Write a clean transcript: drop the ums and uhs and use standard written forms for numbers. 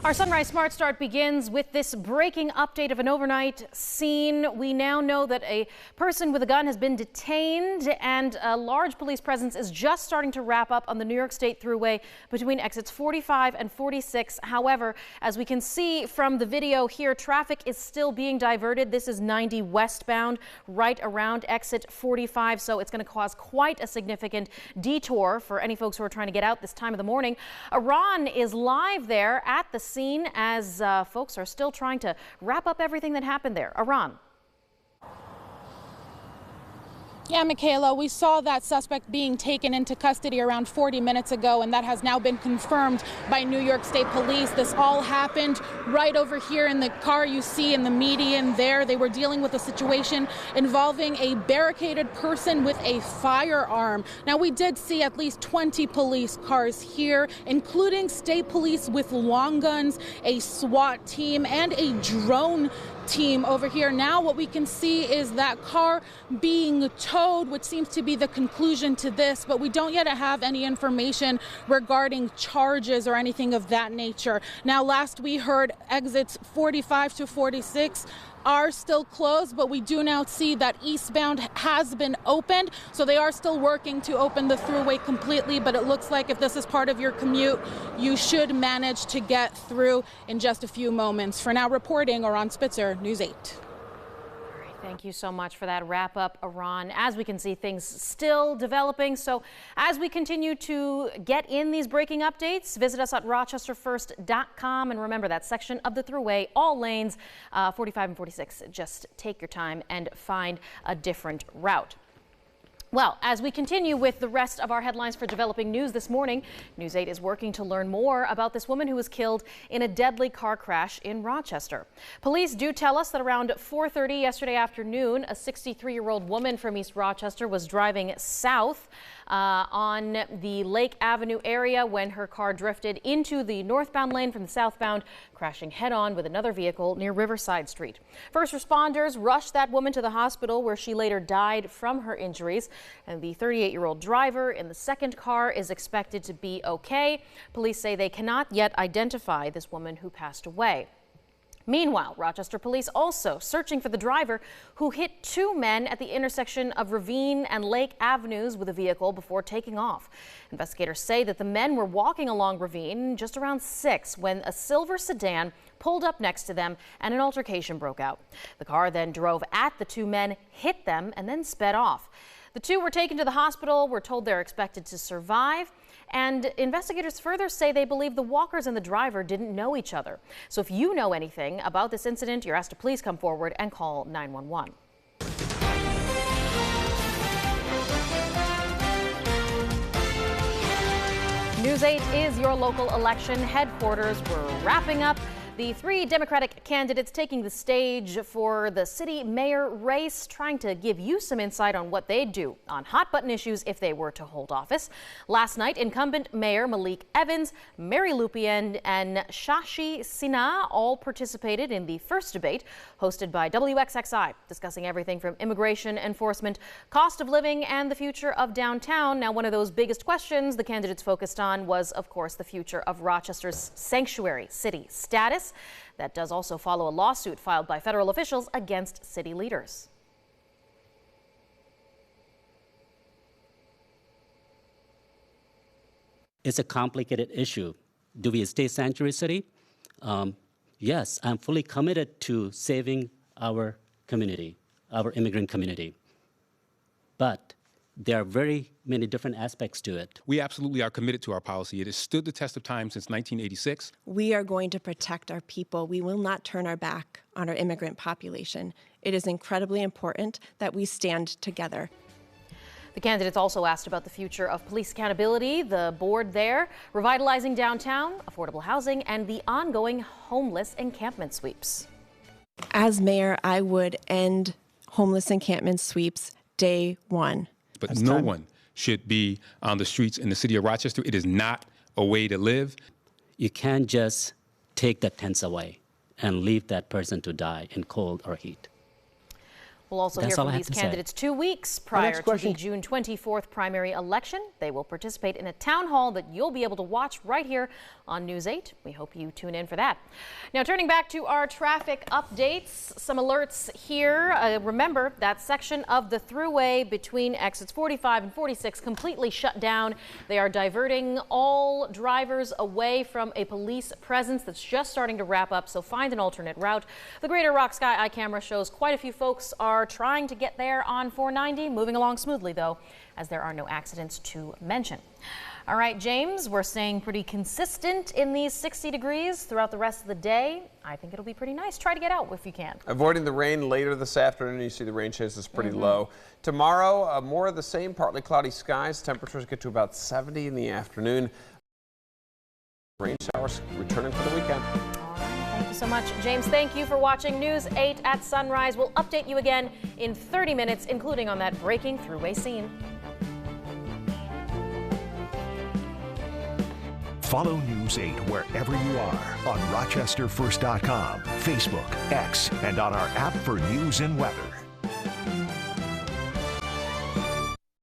Our Sunrise Smart Start begins with this breaking update of an overnight scene. We now know that a person with a gun has been detained and a large police presence is just starting to wrap up on the New York State Thruway between exits 45 and 46. However, as we can see from the video here, traffic is still being diverted. This is 90 westbound right around exit 45, so it's going to cause quite a significant detour for any folks who are trying to get out this time of the morning. Iran is live there at the scene as folks are still trying to wrap up everything that happened there. Iran. Yeah, Michaela, we saw that suspect being taken into custody around 40 minutes ago, and that has now been confirmed by New York State Police. This all happened right over here in the car you see in the median there. They were dealing with a situation involving a barricaded person with a firearm. Now, we did see at least 20 police cars here, including state police with long guns, a SWAT team, and a drone team over here. Now what we can see is that car being towed, which seems to be the conclusion to this, but we don't yet have any information regarding charges or anything of that nature. Now, last we heard, exits 45 to 46 are still closed, but we do now see that eastbound has been opened, so they are still working to open the thruway completely, but it looks like if this is part of your commute, you should manage to get through in just a few moments. For now, reporting Oran Spitzer, News 8. Thank you so much for that wrap up, Iran. As we can see, things still developing. So as we continue to get in these breaking updates, visit us at rochesterfirst.com. And remember that section of the thruway, all lanes, 45 and 46. Just take your time and find a different route. Well, as we continue with the rest of our headlines for developing news this morning, News 8 is working to learn more about this woman who was killed in a deadly car crash in Rochester. Police do tell us that around 4:30 yesterday afternoon, a 63-year-old woman from East Rochester was driving south on the Lake Avenue area when her car drifted into the northbound lane from the southbound, crashing head-on with another vehicle near Riverside Street. First responders rushed that woman to the hospital where she later died from her injuries. And the 38-year-old driver in the second car is expected to be okay. Police say they cannot yet identify this woman who passed away. Meanwhile, Rochester police also searching for the driver who hit two men at the intersection of Ravine and Lake Avenues with a vehicle before taking off. Investigators say that the men were walking along Ravine just around 6 when a silver sedan pulled up next to them and an altercation broke out. The car then drove at the two men, hit them, and then sped off. The two were taken to the hospital. We're told they're expected to survive. And investigators further say they believe the walkers and the driver didn't know each other. So if you know anything about this incident, you're asked to please come forward and call 911. News 8 is your local election headquarters. We're wrapping up the 3 Democratic candidates taking the stage for the city mayor race, trying to give you some insight on what they'd do on hot-button issues if they were to hold office. Last night, incumbent Mayor Malik Evans, Mary Lupien, and Shashi Sinha all participated in the first debate hosted by WXXI, discussing everything from immigration enforcement, cost of living, and the future of downtown. Now, one of those biggest questions the candidates focused on was, of course, the future of Rochester's sanctuary city status. That does also follow a lawsuit filed by federal officials against city leaders. It's a complicated issue. Do we stay sanctuary city? Yes, I'm fully committed to saving our community, our immigrant community. But there are very many different aspects to it. We absolutely are committed to our policy. It has stood the test of time since 1986. We are going to protect our people. We will not turn our back on our immigrant population. It is incredibly important that we stand together. The candidates also asked about the future of police accountability, the board there, revitalizing downtown, affordable housing, and the ongoing homeless encampment sweeps. As mayor, I would end homeless encampment sweeps day one. But no one should be on the streets in the city of Rochester. It is not a way to live. You can't just take the tents away and leave that person to die in cold or heat. We'll also That's hear all from I have these to say. candidates 2 weeks prior to the June 24th primary election. They will participate in a town hall that you'll be able to watch right here on News 8. We hope you tune in for that. Now, turning back to our traffic updates, some alerts here. Remember, that section of the thruway between exits 45 and 46 completely shut down. They are diverting all drivers away from a police presence that's just starting to wrap up, so find an alternate route. The Greater Rock Sky iCamera shows quite a few folks are trying to get there on 490, moving along smoothly though, as there are no accidents to mention. All right, James, we're staying pretty consistent in these 60 degrees throughout the rest of the day. I think it'll be pretty nice. Try to get out if you can. Avoiding the rain later this afternoon. You see the rain chances pretty low. Tomorrow, more of the same, partly cloudy skies. Temperatures get to about 70 in the afternoon. Rain showers returning for the weekend. Thank you so much, James. Thank you for watching News 8 at Sunrise. We'll update you again in 30 minutes, including on that breaking throughway scene. Follow News 8 wherever you are on RochesterFirst.com, Facebook, X, and on our app for news and weather.